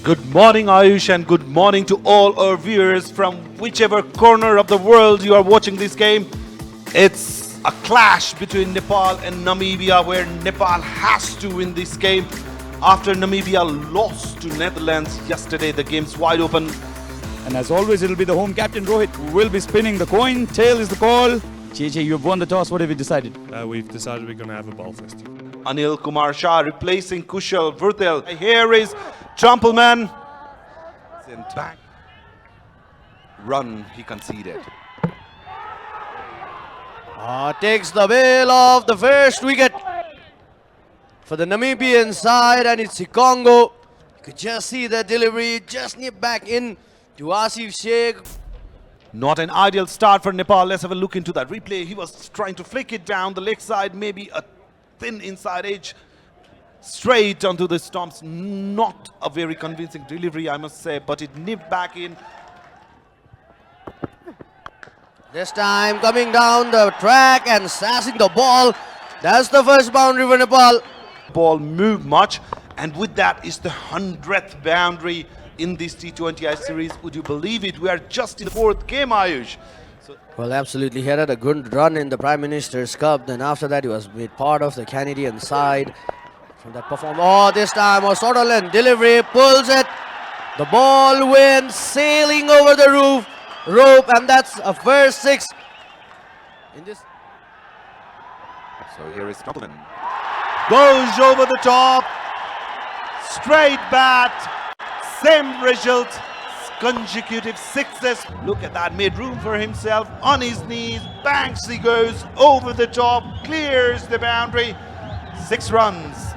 Good morning, Ayush, and good morning to all our viewers from whichever corner of the world you are watching this game. It's a clash between Nepal and Namibia, where Nepal has to win this game. After Namibia lost to Netherlands yesterday, the game's wide open. And as always, it'll be the home captain Rohit who will be spinning the coin. Tail is the call. JJ, you've won the toss. What have you decided? We've decided we're going to have a ball fest. Anil Kumar Shah replacing Kushal Malla. Here is Trumpelman. Back. Run he conceded. Takes the bail of the first wicket for the Namibian side, and it's Congo. You could just see the delivery, just nip back in to Asif Sheikh. Not an ideal start for Nepal. Let's have a look into that replay. He was trying to flick it down the leg side, maybe a thin inside edge, straight onto the stumps. Not a very convincing delivery, I must say, but it nipped back in. This time coming down the track and sassing the ball. That's the first boundary for Nepal. Ball moved much, and with that is the 100th boundary in this T20i series. Would you believe it? We are just in the fourth game, Ayush. Well, absolutely. He had a good run in the Prime Minister's Cup. Then after that, he was made part of the Canadian side. From that performance, this time a Sutherland delivery, pulls it. The ball went sailing over the rope, and that's a first six. In this. So here is Trumpelman. Goes over the top. Straight bat. Same result. Consecutive sixes. Look at that, made room for himself on his knees. Banks he goes over the top, clears the boundary. 6 runs.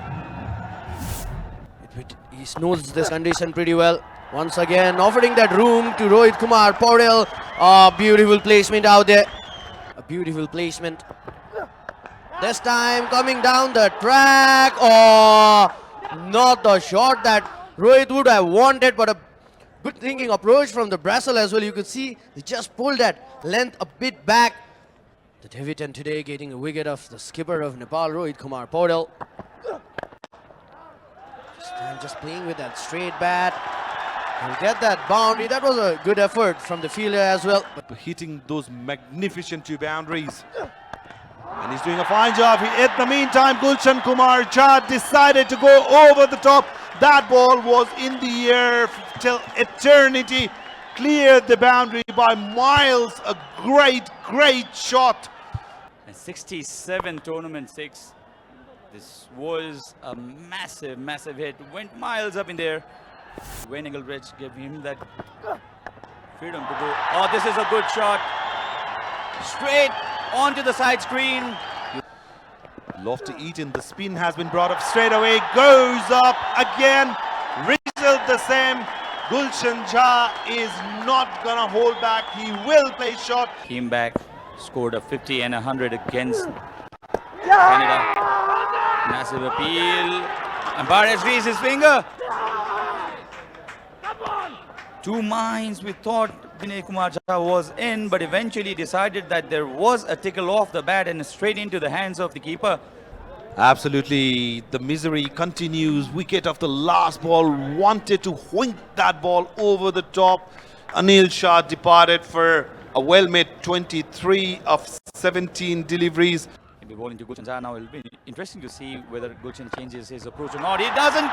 He knows this condition pretty well. Once again, offering that room to Rohit Kumar Paudel. Beautiful placement out there. A beautiful placement. This time coming down the track. Not the shot that Rohit would have wanted, but a good thinking approach from the Brazil as well. You could see they just pulled that length a bit back. The Deviton today getting a wicket of the skipper of Nepal, Rohit Kumar Paudel. Just playing with that straight bat. And get that boundary. That was a good effort from the fielder as well. But hitting those magnificent 2 boundaries. And he's doing a fine job. In the meantime, Gulshan Kumar Jha decided to go over the top. That ball was in the air till eternity. Cleared the boundary by miles. A great shot. And 67 tournament 6. This was a massive hit. Went miles up in there. Wayne Engelbrecht gave him that freedom to go. This is a good shot. Straight onto the side screen. Love to eat in. The spin has been brought up straight away. Goes up again. Result the same. Gulshan Jha is not gonna hold back. He will play shot. Came back, scored a 50 and 100 against Canada. Massive appeal. Umpire has raised his finger. 2 minds. We thought Vinay Kumar Jha was in, but eventually decided that there was a tickle off the bat and straight into the hands of the keeper. Absolutely, the misery continues. Wicket of the last ball, wanted to wink that ball over the top. Anil Shah departed for a well-made 23 of 17 deliveries. He'll be bowling to Gulshan Jha now. It'll be interesting to see whether Gulshan changes his approach or not. He doesn't.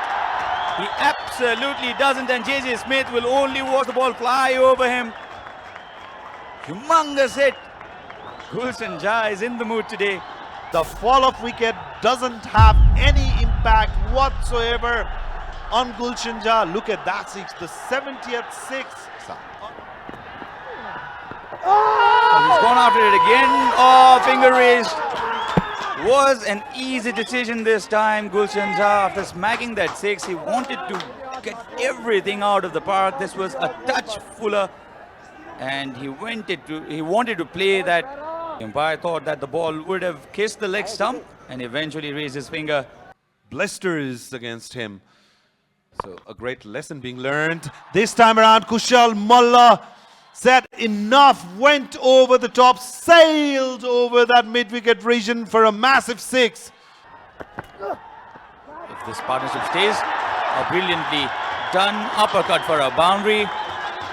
He absolutely doesn't, and JJ Smith will only watch the ball fly over him. Humongous hit. Gulshan Jha is in the mood today. The fall-off wicket doesn't have any impact whatsoever on Gulshan Jha. Look at that six, the 70th six. He's gone after it again. Finger raised. Was an easy decision this time. Gulshan Jha, after smacking that 6, he wanted to get everything out of the park. This was a touch fuller, and he wanted to play that. The umpire thought that the ball would have kissed the leg stump and eventually raised his finger. Blisters against him. So a great lesson being learned. This time around, Kushal Malla said enough, went over the top, sailed over that mid-wicket region for a massive 6. If this partnership stays, a brilliantly done. Uppercut for a boundary.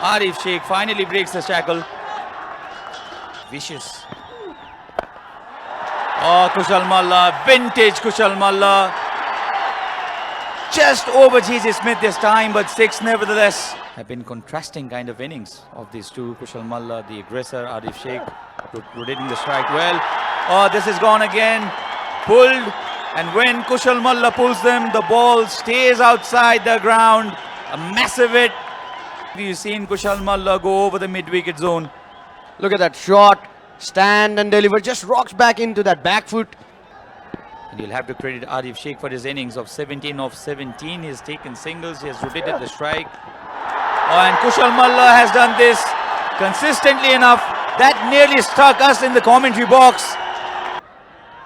Arif Sheikh finally breaks the shackle. Vicious. Oh, Kushal Malla, vintage Kushal Malla. Just over G.J. Smith this time, but 6 nevertheless. Have been contrasting kind of innings of these two. Kushal Malla, the aggressor, Arif Sheikh, rotating the strike well. Oh, this is gone again. Pulled. And when Kushal Malla pulls them, the ball stays outside the ground. A massive hit. You've seen Kushal Malla go over the mid-wicket zone. Look at that shot. Stand and deliver. Just rocks back into that back foot. And you'll have to credit Arif Sheikh for his innings of 17 of 17. He has taken singles. He has rotated the strike. Oh, and Kushal Malla has done this consistently enough. That nearly struck us in the commentary box.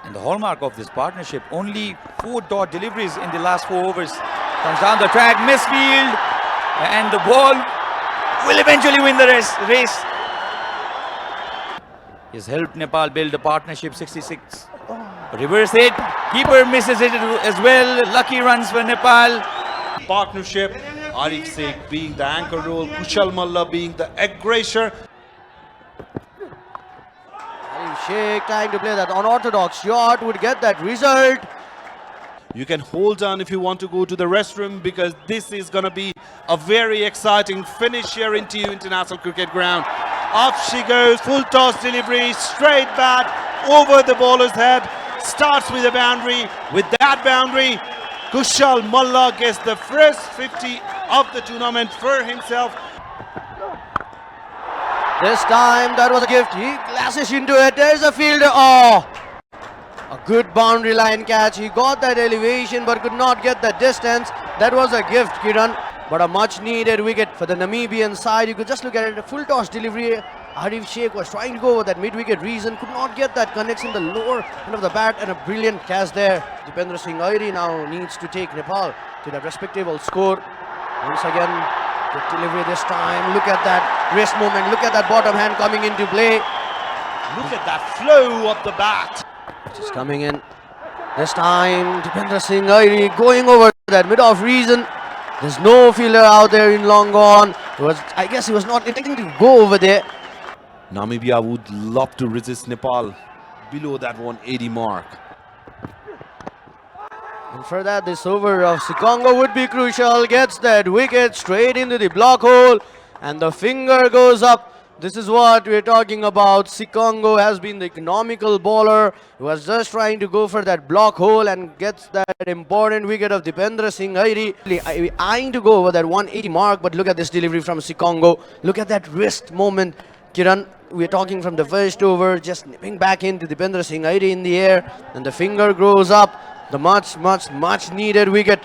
And the hallmark of this partnership, only 4 dot deliveries in the last 4 overs. Comes down the track, misfield, and the ball will eventually win the race. He's helped Nepal build a partnership 66. Reverse hit, keeper misses it as well. Lucky runs for Nepal. Partnership, Arif Sheikh being the anchor role, Kushal Malla being the aggressor. Arif Sheikh trying to play that unorthodox shot, would get that result. You can hold on if you want to go to the restroom, because this is going to be a very exciting finish here into International Cricket Ground. Off she goes, full toss delivery, straight bat over the bowler's head. Starts with a boundary. With that boundary, Kushal Malla gets the first 50 of the tournament for himself. This time that was a gift. He glasses into it. There's a fielder. Oh, a good boundary line catch. He got that elevation but could not get that distance. That was a gift, Kiran. But a much needed wicket for the Namibian side. You could just look at it. A full toss delivery. Arif Sheikh was trying to go over that mid-wicket reason. Could not get that connection, the lower end of the bat, and a brilliant catch there. Dipendra Singh Airi now needs to take Nepal to that respectable score. Once again, the delivery this time. Look at that wrist movement. Look at that bottom hand coming into play. Look at that flow of the bat. Just coming in. This time, Dipendra Singh Airi going over that mid-off reason. There's no fielder out there in long on. I guess he was not intending to go over there. Namibia would love to resist Nepal below that 180 mark. And for that, this over of Sikongo would be crucial. Gets that wicket straight into the block hole. And the finger goes up. This is what we're talking about. Sikongo has been the economical bowler who was just trying to go for that block hole and gets that important wicket of Dipendra Singh Airi. Eyeing to go over that 180 mark, but look at this delivery from Sikongo. Look at that wrist moment. Kiran, we're talking from the first over, just nipping back into Dipendra Singh Airi in the air, and the finger grows up. The much needed wicket.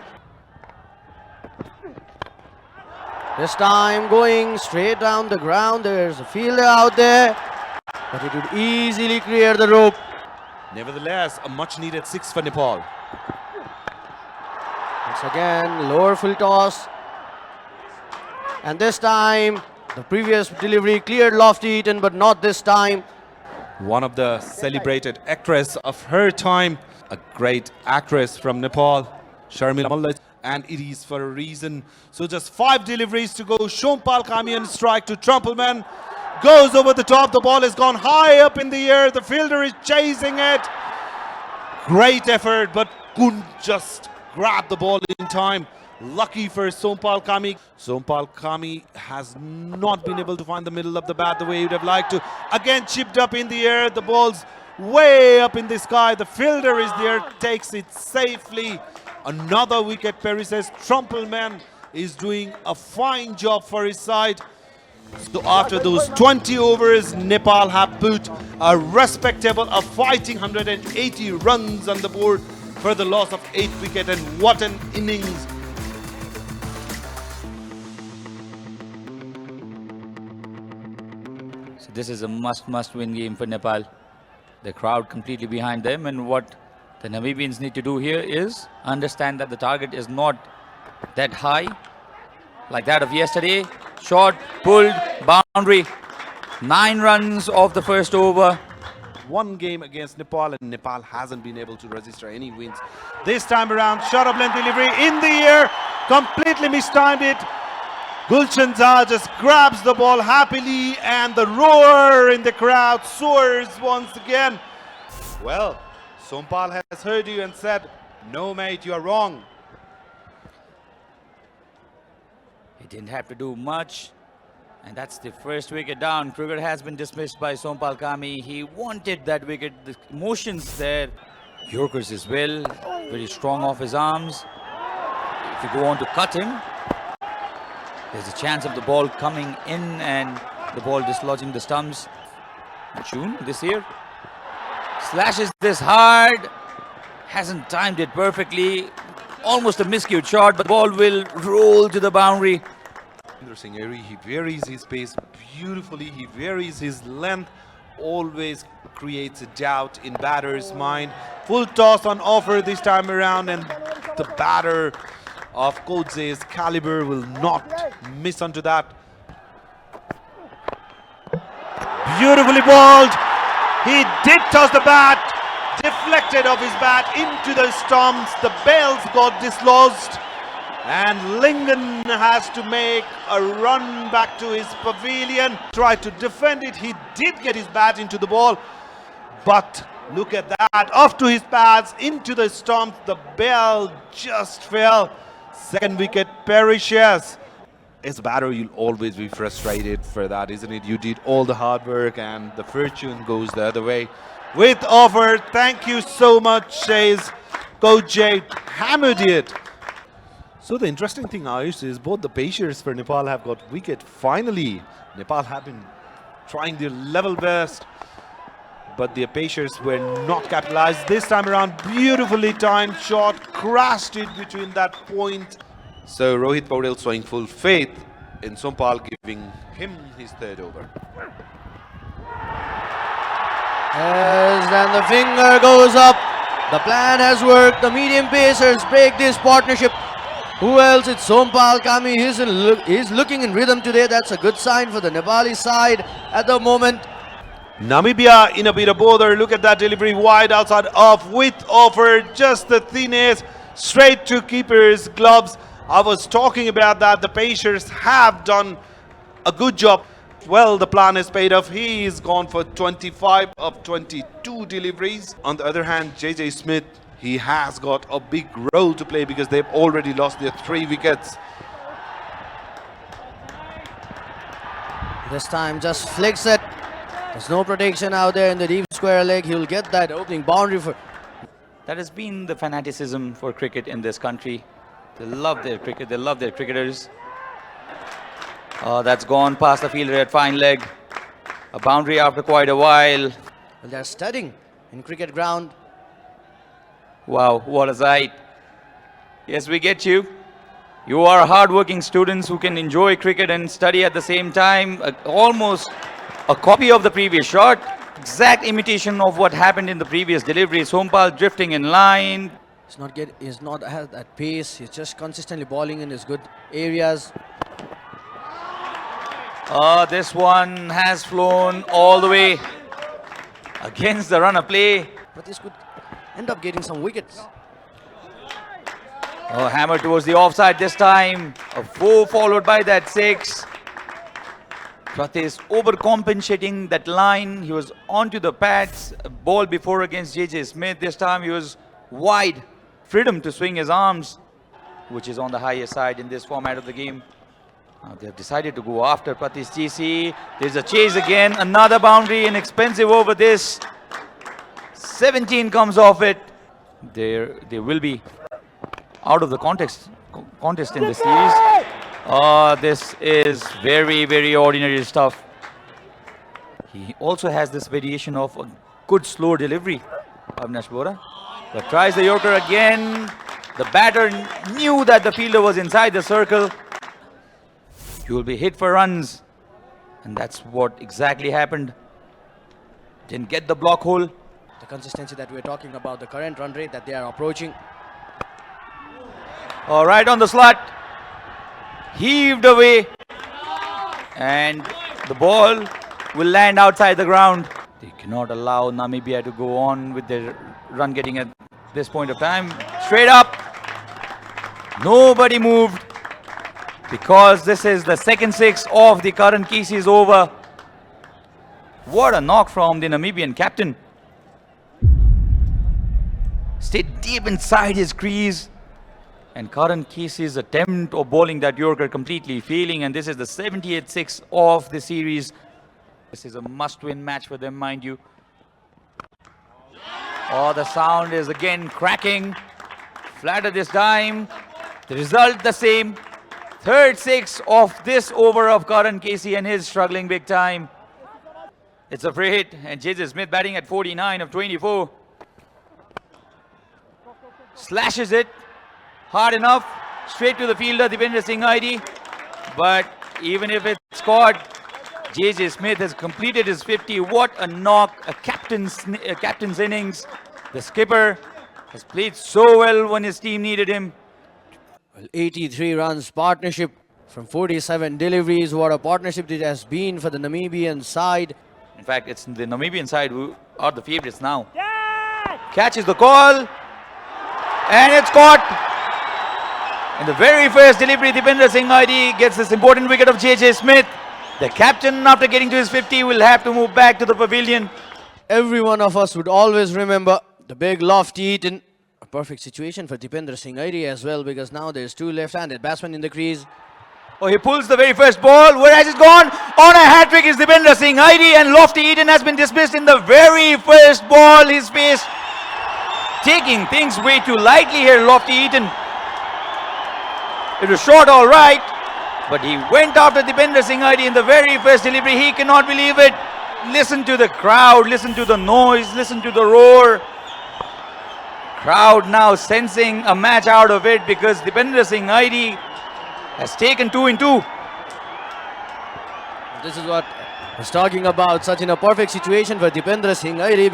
This time going straight down the ground. There's a fielder out there, but it would easily clear the rope. Nevertheless, a much needed 6 for Nepal. Once again, lower full toss. And this time, the previous delivery cleared Lofty Eaton, but not this time. One of the celebrated actress of her time, a great actress from Nepal, Sharmila Malla, and it is for a reason. So just 5 deliveries to go. Shompal Kami on strike to Trumpelman. Goes over the top. The ball has gone high up in the air. The fielder is chasing it. Great effort, but couldn't just grab the ball in time. Lucky for Sompal Kami. Sompal Kami has not been able to find the middle of the bat the way he would have liked to. Again chipped up in the air. The ball's way up in the sky. The fielder is there, takes it safely. Another wicket. Perry says Trumpelman is doing a fine job for his side. So after those 20 overs, Nepal have put a respectable, a fighting 180 runs on the board for the loss of 8 wicket, and what an innings. So this is a must win game for Nepal. The crowd completely behind them, and what the Namibians need to do here is understand that the target is not that high like that of yesterday. Shot, pulled, boundary. 9 runs off the first over. One game against Nepal, and Nepal hasn't been able to register any wins. This time around, shot up length delivery in the air. completely mistimed it. Gulshan Jha just grabs the ball happily, and the roar in the crowd soars once again. Well, Sompal has heard you and said, "No, mate, you are wrong." He didn't have to do much. And that's the first wicket down. Cricket has been dismissed by Sompal Kami. He wanted that wicket. The emotions there. Yorkers as well. Very strong off his arms. If you go on to cut him, there's a chance of the ball coming in and the ball dislodging the stumps. June this year. Slashes this hard. Hasn't timed it perfectly. Almost a miscued shot, but the ball will roll to the boundary. Singh Airy, he varies his pace beautifully, he varies his length, always creates a doubt in batter's mind. Full toss on offer this time around, and the batter of Kodze's caliber will not miss onto that. Beautifully bowled. He did toss the bat, deflected off his bat into the stumps. The bells got dislodged, and Lingen has to make a run back to his pavilion. Tried to defend it. He did get his bat into the ball, but look at that. Off to his pads, into the stumps. The bell just fell. Second wicket perishes. As a batter, you'll always be frustrated for that, isn't it? You did all the hard work and the fortune goes the other way. With offer, thank you so much, says Coach Jay. Hammered it. So the interesting thing, Ayush, is both the Pacers for Nepal have got wicket. Finally, Nepal have been trying their level best, but the Pacers were not capitalized. This time around, beautifully timed shot, crashed it between that point. So Rohit Paudel showing full faith in Sompal, giving him his third over. Yes, and the finger goes up. The plan has worked. The medium pacers break this partnership. Who else? It's Sompal Kami. He's looking in rhythm today. That's a good sign for the Nepali side at the moment. Namibia in a bit of bother. Look at that delivery wide outside off with offer. Just the thin ace straight to keeper's gloves. I was talking about that. The Pacers have done a good job. Well, the plan is paid off. He's gone for 25 of 22 deliveries. On the other hand, JJ Smith, he has got a big role to play because they've already lost their 3 wickets. This time just flicks it. There's no protection out there in the deep square leg. He'll get that opening boundary for... That has been the fanaticism for cricket in this country. They love their cricket. They love their cricketers. Oh, that's gone past the fielder at fine leg. A boundary after quite a while. Well, they're studying in cricket ground. Wow, what a sight. Yes, we get you. You are hard-working students who can enjoy cricket and study at the same time. Almost a copy of the previous shot. Exact imitation of what happened in the previous delivery. Sompal drifting in line. He's not at that pace. He's just consistently bowling in his good areas. This one has flown all the way against the run of play. But this could end up getting some wickets. Oh, hammer towards the offside this time. A 4 followed by that 6. Pratesh overcompensating that line. He was onto the pads. A ball before against JJ Smith. This time he was wide. Freedom to swing his arms, which is on the higher side in this format of the game. They've decided to go after Pratesh GC. There's a chase again. Another boundary, inexpensive over this. 17 comes off it. They will be out of the contest in this series. This is very, very ordinary stuff. He also has this variation of a good slow delivery, Avinash Bora. But tries the Yorker again. The batter knew that the fielder was inside the circle. You will be hit for runs. And that's what exactly happened. Didn't get the block hole. The consistency that we're talking about, the current run rate that they are approaching. All right on the slot. Heaved away. And the ball will land outside the ground. They cannot allow Namibia to go on with their run getting at this point of time. Straight up. Nobody moved because this is the second six of the Karan Kesey's over. What a knock from the Namibian captain. Stayed deep inside his crease. And Karan Kesey's attempt of bowling that Yorker completely failing. And this is the 78th six of the series. This is a must-win match for them, mind you. Oh, the sound is again cracking. Flatter this time. The result the same. Third six of this over of Karan Kesey, and he's struggling big time. It's a free hit, and J.J. Smith batting at 49 of 24. Slashes it. Hard enough. Straight to the fielder, Dipendra Singh ID. But even if it's caught, J.J. Smith has completed his 50. What a knock. A captain's innings. The skipper has played so well when his team needed him. Well, 83 runs partnership from 47 deliveries. What a partnership it has been for the Namibian side. In fact, it's the Namibian side who are the favorites now. Catches the call. And it's caught. In the very first delivery, Dipendra Singh ID gets this important wicket of J.J. Smith. The captain, after getting to his 50, will have to move back to the pavilion. Every one of us would always remember the big lofty Eaton. A perfect situation for Dipendra Singh ID as well, because now there's two left-handed batsmen in the crease. Oh, he pulls the very first ball. Where has it gone? On a hat-trick is Dipendra Singh ID, and Lofty Eaton has been dismissed in the very first ball. His face taking things way too lightly here, Lofty Eaton. It was short all right, but he went after Dipendra Singh ID in the very first delivery. He cannot believe it. Listen to the crowd, listen to the noise, listen to the roar. Crowd now sensing a match out of it because Dipendra Singh ID has taken 2 in 2. This is what I was talking about. Such in a perfect situation for Dipendra Singh ID.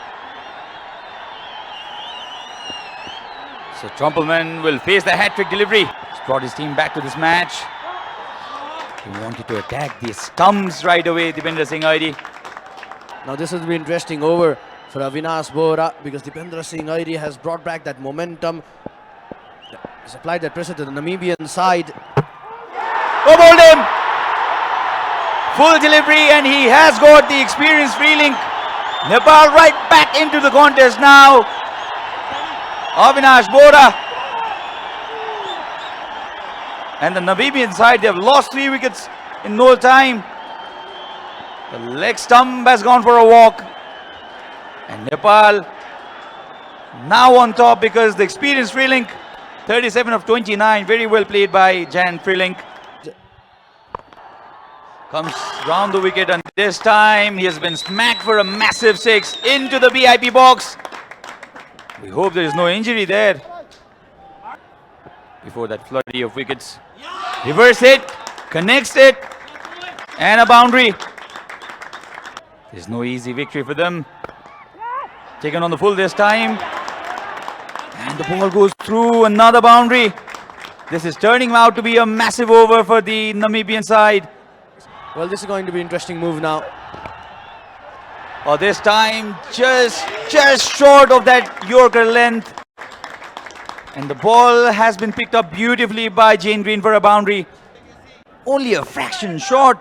So Trumpelman will face the hat-trick delivery. He's brought his team back to this match. He wanted to attack the stumps right away, Dipendra Singh ID. Now this has been interesting over for Avinash Bohra, because Dipendra Singh ID has brought back that momentum. He's applied that pressure to the Namibian side. Oh, bowled him! Full delivery, and he has got the experience feeling. Nepal right back into the contest now. Avinash Bohra. And the Namibian side, they have lost 3 wickets in no time. The leg stump has gone for a walk. And Nepal now on top because the experienced Freelink, 37 of 29, very well played by Jan Freelink. Comes round the wicket, and this time he has been smacked for a massive 6 into the VIP box. We hope there is no injury there. Before that flurry of wickets. Reverse hit, connects it, and a boundary. There's no easy victory for them. Taken on the full this time. And the ball goes through, another boundary. This is turning out to be a massive over for the Namibian side. Well, this is going to be an interesting move now. Oh, this time just short of that Yorker length. And the ball has been picked up beautifully by Jane Green for a boundary. Only a fraction short.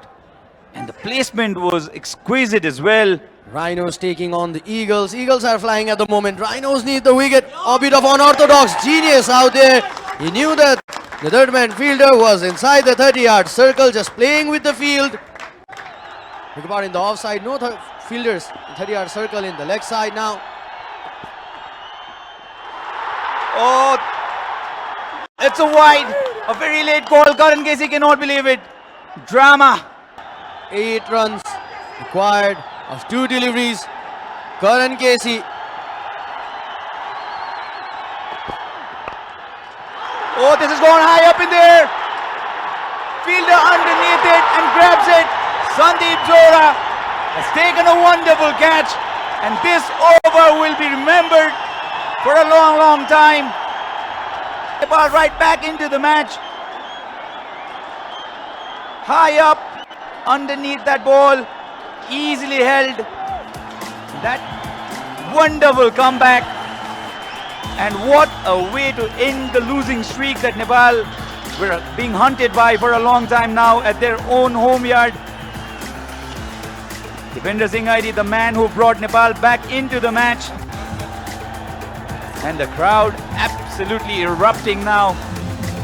And the placement was exquisite as well. Rhinos taking on the Eagles. Eagles are flying at the moment. Rhinos need the wicket. A bit of unorthodox genius out there. He knew that the third man fielder was inside the 30-yard circle, just playing with the field. Look about in the offside. No fielders in 30-yard circle in the leg side now. Oh, it's a wide. A very late call. Karan Kesey cannot believe it. Drama. 8 runs required of 2 deliveries. Karan Kesey. Oh, this has gone high up in there. Fielder underneath it and grabs it. Sandeep Zora has taken a wonderful catch. And this over will be remembered for a long, long time. The ball right back into the match. High up underneath that ball. Easily held. That wonderful comeback. And what a way to end the losing streak that Nepal were being hunted by for a long time now at their own home yard. Devinder Singh Aidi, the man who brought Nepal back into the match. And the crowd absolutely erupting now.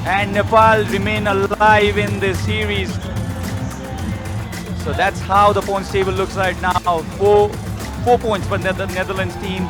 And Nepal remain alive in this series. So that's how the points table looks like now. 4 points for the Netherlands team.